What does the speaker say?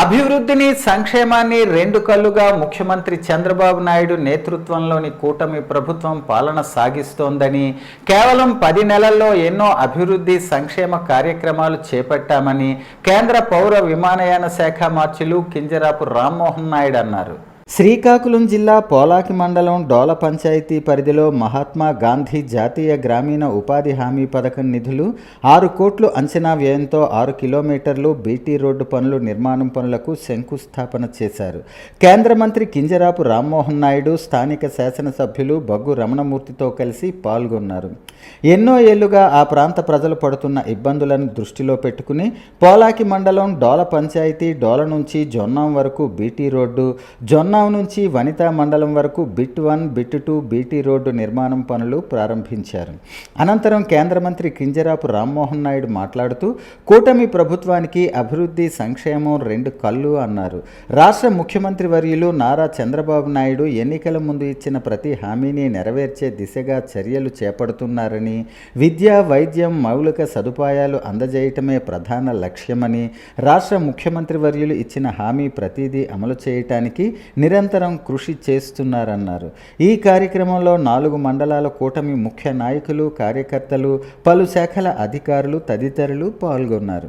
అభివృద్ధిని సంక్షేమాన్ని రెండు కళ్ళుగా ముఖ్యమంత్రి చంద్రబాబు నాయుడు నేతృత్వంలోని కూటమి ప్రభుత్వం పాలన సాగిస్తోందని, కేవలం 10 నెలల్లో ఎన్నో అభివృద్ధి సంక్షేమ కార్యక్రమాలు చేపట్టామని కేంద్ర పౌర విమానయాన శాఖ మంత్రులు కింజరాపు రామ్మోహన్ నాయుడు అన్నారు. శ్రీకాకుళం జిల్లా పోలాకి మండలం డోల పంచాయతీ పరిధిలో మహాత్మా గాంధీ జాతీయ గ్రామీణ ఉపాధి హామీ పథకం నిధులు 6 కోట్లు అంచనా వ్యయంతో 6 కిలోమీటర్లు బీటీ రోడ్డు పనులు నిర్మాణం పనులకు శంకుస్థాపన చేశారు. కేంద్ర మంత్రి కింజరాపు రామ్మోహన్ నాయుడు స్థానిక శాసనసభ్యులు బగ్గు రమణమూర్తితో కలిసి పాల్గొన్నారు. ఎన్నో ఏళ్లుగా ఆ ప్రాంత ప్రజలు పడుతున్న ఇబ్బందులను దృష్టిలో పెట్టుకుని పోలాకి మండలం డోల పంచాయతీ డోల నుంచి జొన్నాం వరకు బీటీ రోడ్డు, జొన్నాం నుంచి వనితా మండలం వరకు బిట్ 1, బిట్ 2 బీటీ రోడ్డు నిర్మాణం పనులు ప్రారంభించారు. అనంతరం కేంద్ర మంత్రి కింజరాపు రామ్మోహన్ నాయుడు మాట్లాడుతూ, కూటమి ప్రభుత్వానికి అభివృద్ధి సంక్షేమం రెండు కళ్ళు అన్నారు. రాష్ట్ర ముఖ్యమంత్రి వర్యులు నారా చంద్రబాబు నాయుడు ఎన్నికల ముందు ఇచ్చిన ప్రతి హామీని నెరవేర్చే దిశగా చర్యలు చేపడుతున్నారని, విద్య, వైద్యం, మౌలిక సదుపాయాలు అందజేయటమే ప్రధాన లక్ష్యమని, రాష్ట్ర ముఖ్యమంత్రి వర్యులు ఇచ్చిన హామీ ప్రతిదీ అమలు చేయటానికి నిరంతరం కృషి చేస్తున్నారన్నారు. ఈ కార్యక్రమంలో 4 మండలాల కూటమి ముఖ్య నాయకులు, కార్యకర్తలు, పలు శాఖల అధికారులు తదితరులు పాల్గొన్నారు.